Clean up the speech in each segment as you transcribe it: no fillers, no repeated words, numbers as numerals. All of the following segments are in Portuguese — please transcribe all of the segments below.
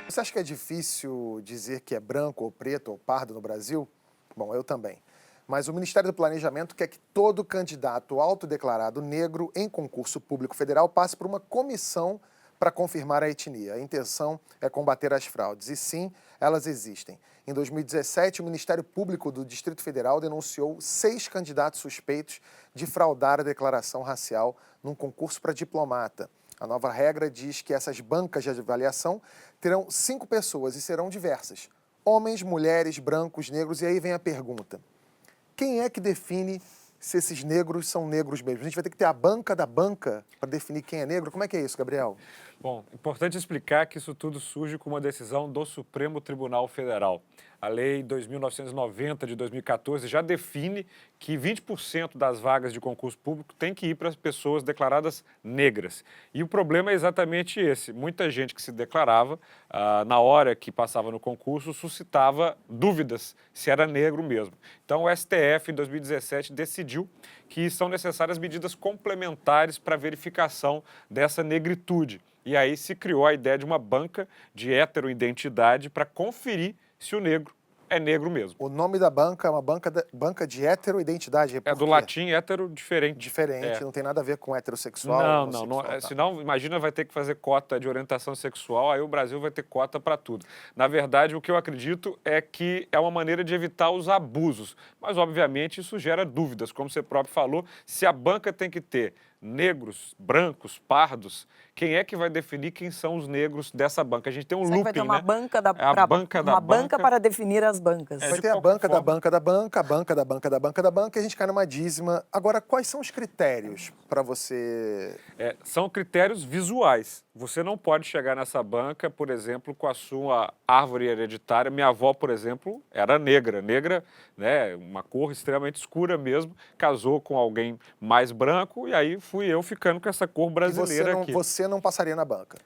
Você acha que é difícil dizer que é branco ou preto ou pardo no Brasil? Bom, eu também. Mas o Ministério do Planejamento quer que todo candidato autodeclarado negro em concurso público federal passe por uma comissão para confirmar a etnia. A intenção é combater as fraudes. E sim, elas existem. Em 2017, o Ministério Público do Distrito Federal denunciou 6 candidatos suspeitos de fraudar a declaração racial num concurso para diplomata. A nova regra diz que essas bancas de avaliação terão 5 pessoas e serão diversas. Homens, mulheres, brancos, negros. E aí vem a pergunta: quem é que define se esses negros são negros mesmo? A gente vai ter que ter a banca da banca para definir quem é negro? Como é que é isso, Gabriel? Bom, importante explicar que isso tudo surge com uma decisão do Supremo Tribunal Federal. A Lei 2.990 de 2014 já define que 20% das vagas de concurso público tem que ir para as pessoas declaradas negras. E o problema é exatamente esse. Muita gente que se declarava, na hora que passava no concurso, suscitava dúvidas se era negro mesmo. Então, o STF, em 2017, decidiu que são necessárias medidas complementares para a verificação dessa negritude. E aí se criou a ideia de uma banca de heteroidentidade para conferir se o negro é negro mesmo. O nome da banca é uma banca de heteroidentidade. É do latim hétero diferente. Diferente, não tem nada a ver com heterossexual. Não. Senão, imagina, vai ter que fazer cota de orientação sexual, aí o Brasil vai ter cota para tudo. Na verdade, o que eu acredito é que é uma maneira de evitar os abusos. Mas, obviamente, isso gera dúvidas. Como você próprio falou, se a banca tem que ter negros, brancos, pardos, quem é que vai definir quem são os negros dessa banca? A gente tem um looping, vai ter uma né? banca da, É a banca da banca para definir as bancas. Vai ter a banca da banca da banca, a banca da banca da banca da banca, e a gente cai numa dízima. Agora, quais são os critérios para você... São critérios visuais. Você não pode chegar nessa banca, por exemplo, com a sua árvore hereditária. Minha avó, por exemplo, era negra, né, uma cor extremamente escura mesmo, casou com alguém mais branco e aí fui eu ficando com essa cor brasileira aqui. Você não passaria na banca?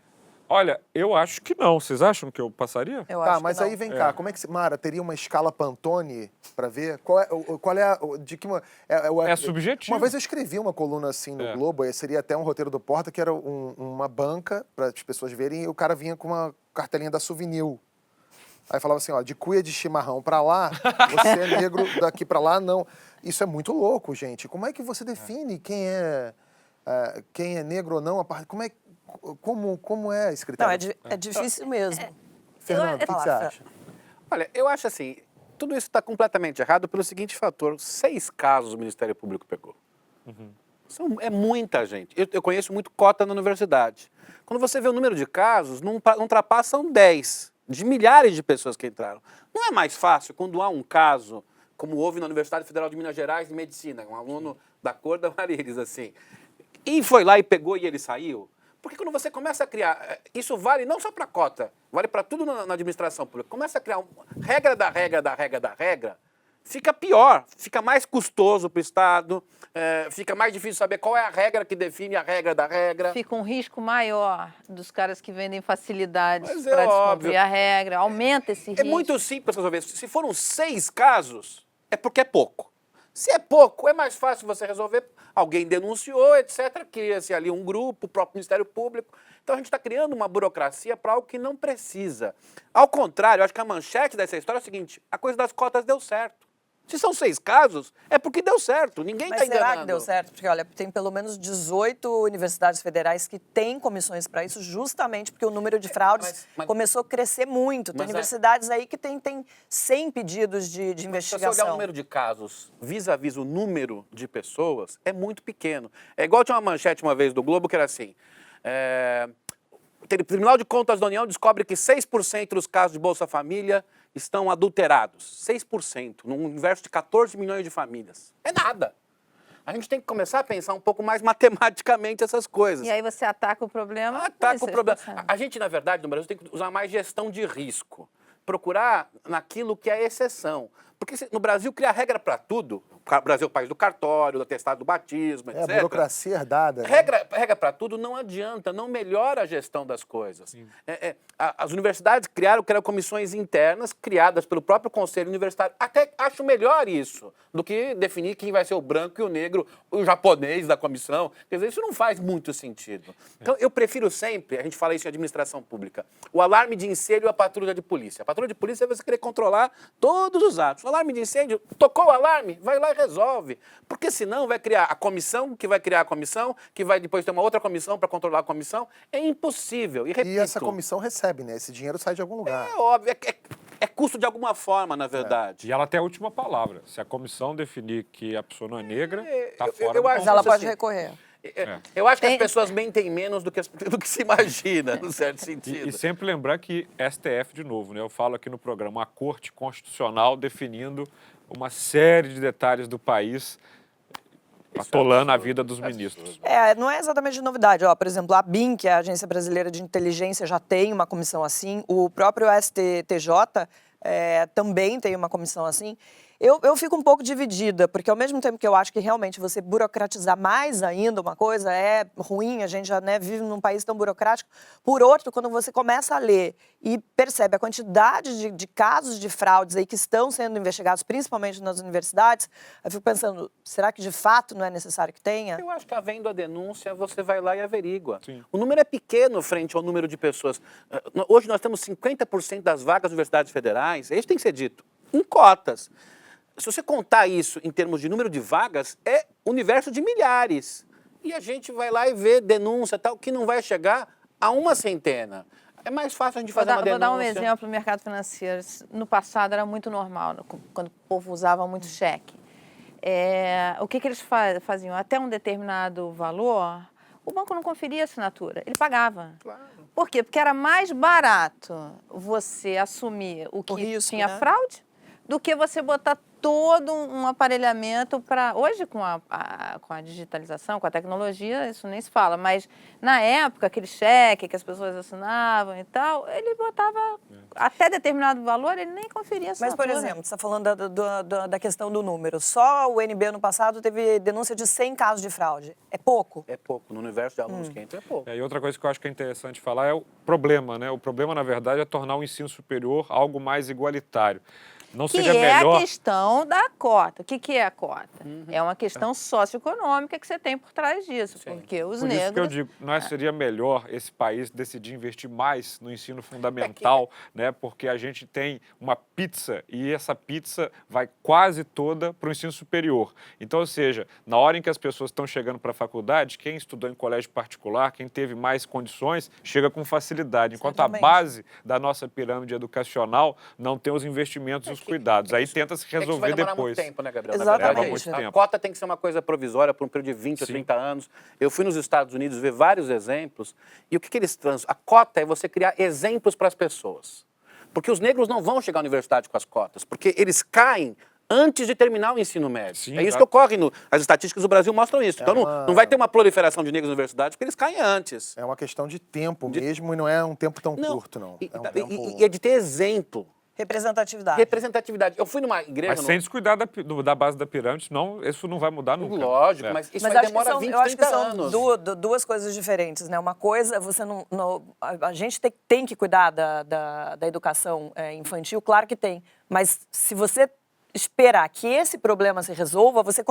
Olha, eu acho que não. Vocês acham que eu passaria? Eu acho mas que não. aí vem cá, como é que... Mara, teria uma escala Pantone para ver? Qual é a... De que É subjetivo. Uma vez eu escrevi uma coluna assim no Globo, seria até um roteiro do Porta, que era uma banca para as pessoas verem, e o cara vinha com uma cartelinha da Souvenir. Aí falava assim, ó, de cuia de chimarrão para lá, você é negro, daqui para lá, não. Isso é muito louco, gente. Como é que você define quem é negro ou não? Como é esse critério? Não, é difícil mesmo. Fernando, o que você acha? Olha, eu acho assim, tudo isso está completamente errado pelo seguinte fator: 6 casos o Ministério Público pegou. É muita gente. Eu conheço muito cota na universidade. Quando você vê o número de casos, não ultrapassam 10, de milhares de pessoas que entraram. Não é mais fácil quando há um caso, como houve na Universidade Federal de Minas Gerais de Medicina, um aluno da cor da Marilis, assim, e foi lá e pegou e ele saiu? Porque quando você começa a criar, isso vale não só para cota, vale para tudo na administração pública, começa a criar regra da regra da regra da regra, fica pior, fica mais custoso para o Estado, fica mais difícil saber qual é a regra que define a regra da regra. Fica um risco maior dos caras que vendem facilidades Mas para descumprir óbvio. a regra, aumenta esse risco. É muito simples resolver. Se foram 6 casos, é porque é pouco. Se é pouco, é mais fácil você resolver. Alguém denunciou, etc. Cria-se ali um grupo, o próprio Ministério Público. Então a gente está criando uma burocracia para algo que não precisa. Ao contrário, eu acho que a manchete dessa história é o seguinte: a coisa das cotas deu certo. Se são 6 casos, é porque deu certo. Ninguém está Mas enganando. será que deu certo? Porque, olha, tem pelo menos 18 universidades federais que têm comissões para isso, justamente porque o número de fraudes começou a crescer muito. Tem universidades aí que tem 100 pedidos de investigação. Se você olhar o número de casos vis-à-vis o número de pessoas, é muito pequeno. É igual tinha uma manchete uma vez do Globo que era assim: o Tribunal de Contas da União descobre que 6% dos casos de Bolsa Família estão adulterados. 6%, num universo de 14 milhões de famílias. É nada. A gente tem que começar a pensar um pouco mais matematicamente essas coisas. E aí você ataca o problema. Ataca o problema. A gente, na verdade, no Brasil, tem que usar mais gestão de risco. Procurar naquilo que é exceção. Porque no Brasil criar regra para tudo, o Brasil é o país do cartório, do atestado do batismo, etc. A burocracia herdada. Né? Regra para tudo não adianta, não melhora a gestão das coisas. As universidades criaram comissões internas criadas pelo próprio conselho universitário. Até acho melhor isso do que definir quem vai ser o branco e o negro, o japonês da comissão. Quer dizer, isso não faz muito sentido. Então, eu prefiro sempre, a gente fala isso em administração pública, o alarme de incêndio e a patrulha de polícia. A patrulha de polícia é você querer controlar todos os atos. O alarme de incêndio, tocou o alarme, vai lá e resolve. Porque senão vai criar a comissão, que vai criar a comissão, que vai depois ter uma outra comissão para controlar a comissão. É impossível. E, repito, e essa comissão recebe, né? Esse dinheiro sai de algum lugar. É óbvio, é custo de alguma forma, na verdade. E ela tem a última palavra. Se a comissão definir que a pessoa não é negra, está fora. Mas ela pode recorrer. Eu acho que as pessoas mentem menos do que se imagina, no certo sentido. E sempre lembrar que STF, de novo, né? Eu falo aqui no programa, a Corte Constitucional definindo uma série de detalhes do país, atolando a vida dos ministros. Não é exatamente novidade. Por exemplo, a ABIN, que é a Agência Brasileira de Inteligência, já tem uma comissão assim. O próprio STJ também tem uma comissão assim. Eu fico um pouco dividida, porque ao mesmo tempo que eu acho que realmente você burocratizar mais ainda uma coisa é ruim, a gente já vive num país tão burocrático. Por outro, quando você começa a ler e percebe a quantidade de casos de fraudes aí que estão sendo investigados, principalmente nas universidades, eu fico pensando, será que de fato não é necessário que tenha? Eu acho que havendo a denúncia, você vai lá e averigua. Sim. O número é pequeno frente ao número de pessoas. Hoje nós temos 50% das vagas das universidades federais, isso tem que ser dito, em cotas. Se você contar isso em termos de número de vagas, é universo de milhares. E a gente vai lá e vê denúncia tal, que não vai chegar a uma centena. É mais fácil a gente fazer uma denúncia. Vou dar um exemplo no mercado financeiro. No passado era muito normal, quando o povo usava muito cheque. O que eles faziam? Até um determinado valor, o banco não conferia a assinatura, ele pagava. Claro. Por quê? Porque era mais barato você assumir o que risco, tinha né? fraude do que você botar todo um aparelhamento para... Hoje, com a digitalização, com a tecnologia, isso nem se fala. Mas, na época, aquele cheque que as pessoas assinavam e tal, ele botava até determinado valor, ele nem conferia a assinatura. Mas, por exemplo, você está falando da questão do número. Só o NB, ano passado, teve denúncia de 100 casos de fraude. É pouco? É pouco. No universo de alunos que entram, é pouco. E outra coisa que eu acho que é interessante falar é o problema, né? O problema, na verdade, é tornar o ensino superior algo mais igualitário. Não que seria é melhor... a questão da cota. O que é a cota? É uma questão socioeconômica que você tem por trás disso, porque os Por negros... isso que eu digo, não seria melhor esse país decidir investir mais no ensino fundamental, né? Porque a gente tem uma pizza e essa pizza vai quase toda para o ensino superior. Então, ou seja, na hora em que as pessoas estão chegando para a faculdade, quem estudou em colégio particular, quem teve mais condições, chega com facilidade. Enquanto a base da nossa pirâmide educacional não tem os investimentos e os cuidados. Aí tenta se resolver vai demorar depois. muito tempo, né, Gabriel? Exatamente. Leva muito tempo. A cota tem que ser uma coisa provisória por um período de 20 ou 30 anos. Eu fui nos Estados Unidos ver vários exemplos. E o que eles transam? A cota é você criar exemplos para as pessoas. Porque os negros não vão chegar à universidade com as cotas. Porque eles caem antes de terminar o ensino médio. Sim, é isso que ocorre. As estatísticas do Brasil mostram isso. Então não vai ter uma proliferação de negros na universidade porque eles caem antes. É uma questão de tempo mesmo e não é um tempo tão curto, não. E é de ter exemplo. Representatividade. Representatividade. Eu fui numa igreja... Mas sem descuidar da base da pirâmide, senão isso não vai mudar nunca. Lógico, mas isso vai demorar 20, 30 anos. Eu acho que são duas coisas diferentes, né? Uma coisa, você não a gente tem que cuidar da educação infantil, claro que tem. Mas se você esperar que esse problema se resolva, você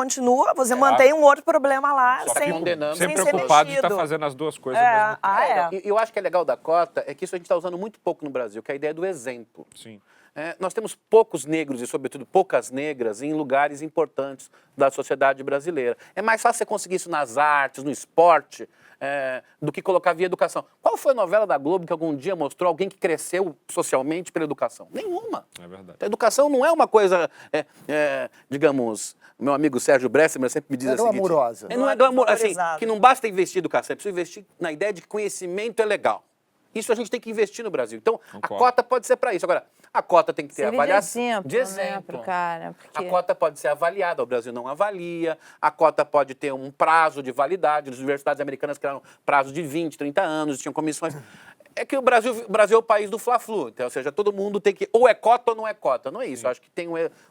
mantém um outro problema lá, Só condenando. Sempre ser preocupado de mexido. estar fazendo as duas coisas ao mesmo tempo. Eu acho que é legal da cota é que isso a gente está usando muito pouco no Brasil, que é a ideia do exemplo. Sim. Nós temos poucos negros e, sobretudo, poucas negras em lugares importantes da sociedade brasileira. É mais fácil você conseguir isso nas artes, no esporte, do que colocar via educação. Qual foi a novela da Globo que algum dia mostrou alguém que cresceu socialmente pela educação? Nenhuma. É verdade. A educação não é uma coisa, digamos, meu amigo Sérgio Bressemer sempre me diz Não é glamurosa. Não é glamurosa, assim, valorizado. que não basta investir em educação, é preciso investir na ideia de que conhecimento é legal. Isso a gente tem que investir no Brasil. Então, a cota pode ser para isso. Agora, a cota tem que ter avaliação. De exemplo, né, pro cara. Porque... A cota pode ser avaliada, o Brasil não avalia. A cota pode ter um prazo de validade. As universidades americanas criaram prazo de 20, 30 anos, tinham comissões. É que o Brasil é o país do Fla-Flu, então, ou seja, todo mundo tem que, ou é cota ou não é cota. Não é isso, eu acho que tem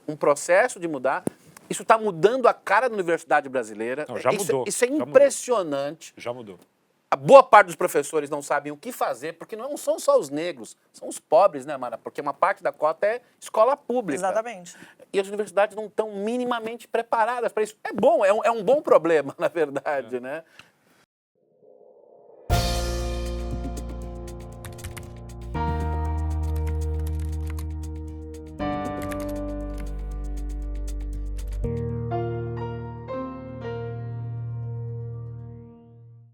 um processo de mudar. Isso está mudando a cara da universidade brasileira. Não, já mudou. Isso é já impressionante. Já mudou. A boa parte dos professores não sabem o que fazer, porque não são só os negros, são os pobres, né, Mara? Porque uma parte da cota é escola pública. Exatamente. E as universidades não estão minimamente preparadas para isso. É bom, é um bom problema, na verdade, né?